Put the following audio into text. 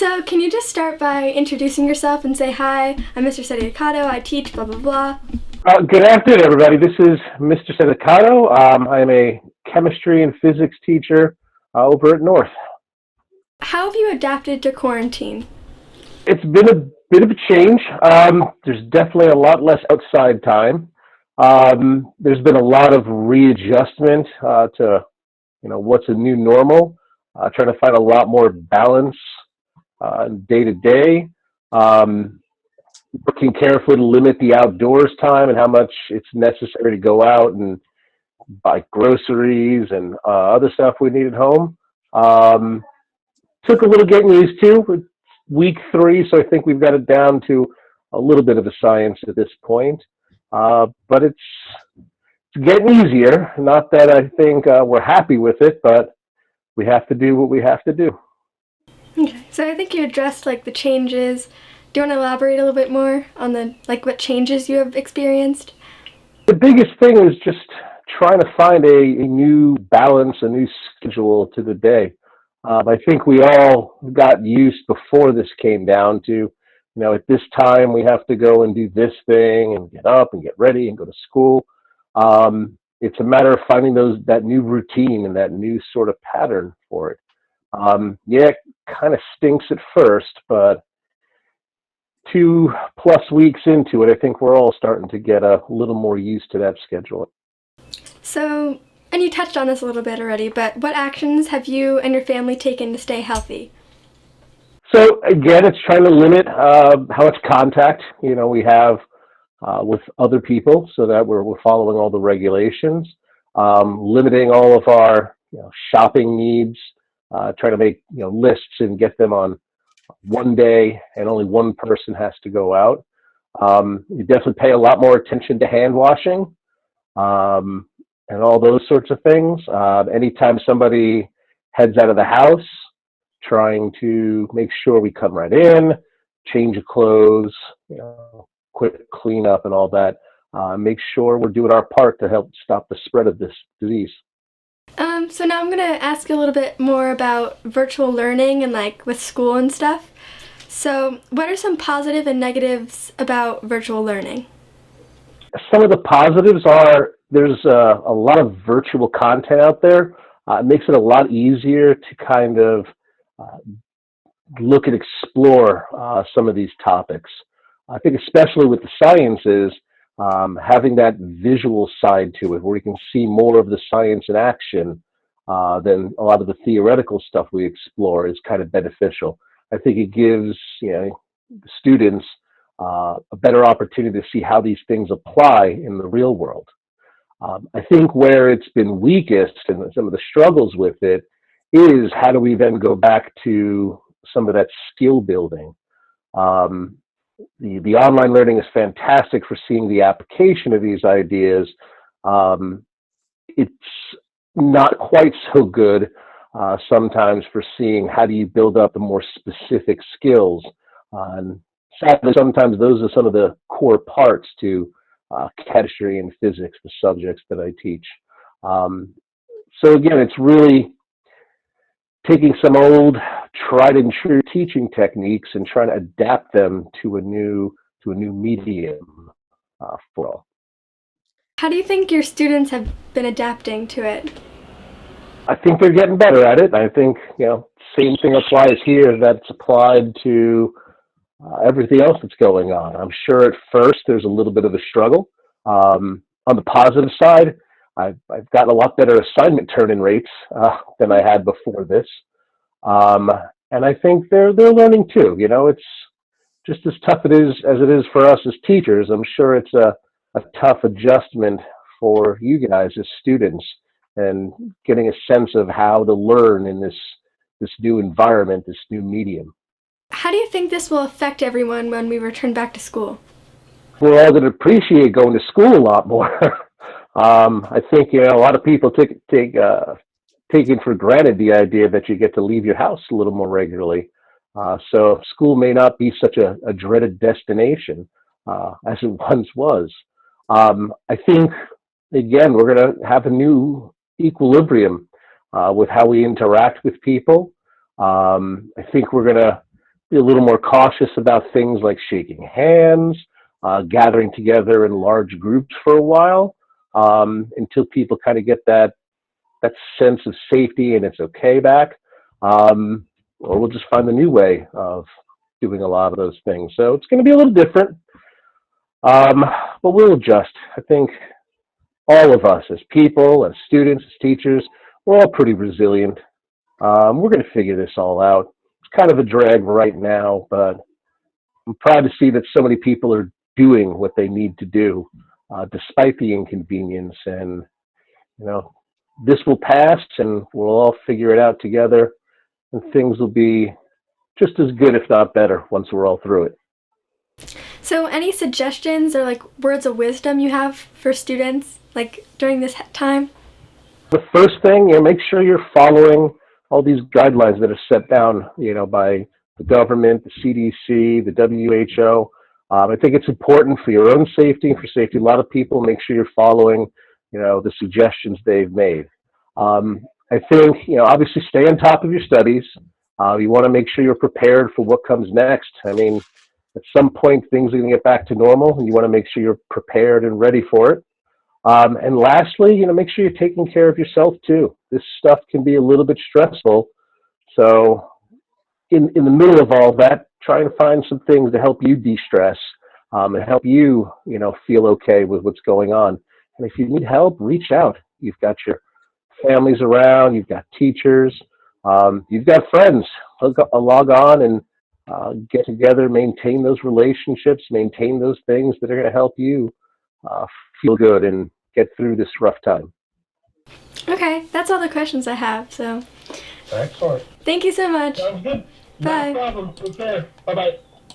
So, can you just start by introducing yourself and say, hi, I'm Mr. Setteducato, I teach, blah, blah, blah. Good afternoon, everybody. This is Mr. Setteducato. I'm a chemistry and physics teacher over at North. How have you adapted to quarantine? It's been a bit of a change. There's definitely a lot less outside time. There's been a lot of readjustment to what's a new normal. Trying to find a lot more balance day to day. Working carefully to limit the outdoors time and how much it's necessary to go out and buy groceries and other stuff we need at home. Took a little getting used to. It's week 3, so I think we've got it down to a little bit of a science at this point. But it's getting easier. Not that I think we're happy with it, but we have to do what we have to do. Okay, so I think you addressed the changes. Do you want to elaborate a little bit more on what changes you have experienced? The biggest thing is just trying to find a new balance, a new schedule to the day. I think we all got used before this came down to, at this time we have to go and do this thing and get up and get ready and go to school. It's a matter of finding that new routine and that new sort of pattern for it. It kind of stinks at first, but 2+ weeks into it, I think we're all starting to get a little more used to that schedule. So, and you touched on this a little bit already, but what actions have you and your family taken to stay healthy? So again, it's trying to limit how much contact we have with other people, so that we're following all the regulations, limiting all of our shopping needs, trying to make lists and get them on one day, and only one person has to go out. You definitely pay a lot more attention to hand washing and all those sorts of things. Anytime somebody heads out of the house, trying to make sure we come right in, change of clothes, quick cleanup and all that. Make sure we're doing our part to help stop the spread of this disease. So now I'm going to ask you a little bit more about virtual learning and with school and stuff. So what are some positive and negatives about virtual learning? Some of the positives are there's a lot of virtual content out there. It makes it a lot easier to kind of look and explore some of these topics. I think especially with the sciences, having that visual side to it where you can see more of the science in action than a lot of the theoretical stuff we explore is kind of beneficial. I think it gives students a better opportunity to see how these things apply in the real world. I think where it's been weakest and some of the struggles with it is how do we then go back to some of that skill building. The online learning is fantastic for seeing the application of these ideas. It's not quite so good sometimes for seeing how do you build up the more specific skills. And sadly, sometimes those are some of the core parts to chemistry and physics, the subjects that I teach. So again, it's really taking some old tried and true teaching techniques and trying to adapt them to a new medium for all. How do you think your students have been adapting to it? I think they're getting better at it. I think same thing applies here that's applied to everything else that's going on. I'm sure at first there's a little bit of a struggle. On the positive side, I've gotten a lot better assignment turn-in rates than I had before this. And I think they're learning too. It's just as tough as it is for us as teachers. I'm sure it's a tough adjustment for you guys as students and getting a sense of how to learn in this new environment, this new medium. How do you think this will affect everyone when we return back to school? We're all going to appreciate going to school a lot more. I think a lot of people taking for granted the idea that you get to leave your house a little more regularly. So school may not be such a dreaded destination as it once was. I think, again, we're going to have a new equilibrium with how we interact with people. I think we're going to be a little more cautious about things like shaking hands, gathering together in large groups for a while, until people kind of get that sense of safety and it's okay back. Or we'll just find a new way of doing a lot of those things. So it's going to be a little different, um, but we'll adjust. I think all of us, as people, as students, as teachers, we're all pretty resilient. We're going to figure this all out. It's kind of a drag right now, but I'm proud to see that so many people are doing what they need to do, despite the inconvenience. And, you know, this will pass and we'll all figure it out together, and things will be just as good, if not better, once we're all through it. So any suggestions or like words of wisdom you have for students like during this time? The first thing, make sure you're following all these guidelines that are set down, by the government, the CDC, the WHO. I think it's important for your own safety and for safety. A lot of people make sure you're following, the suggestions they've made. I think, obviously stay on top of your studies. You want to make sure you're prepared for what comes next. I mean, at some point, things are going to get back to normal, and you want to make sure you're prepared and ready for it. And lastly, make sure you're taking care of yourself too. This stuff can be a little bit stressful. So in the middle of all that, try and find some things to help you de-stress, and help you, feel okay with what's going on. And if you need help, reach out. You've got your families around, you've got teachers, you've got friends. Log on and get together, maintain those relationships, maintain those things that are going to help you feel good and get through this rough time. Okay, that's all the questions I have. So Excellent. thank you so much. Sounds good. Bye. No problem. Take care. Bye-bye.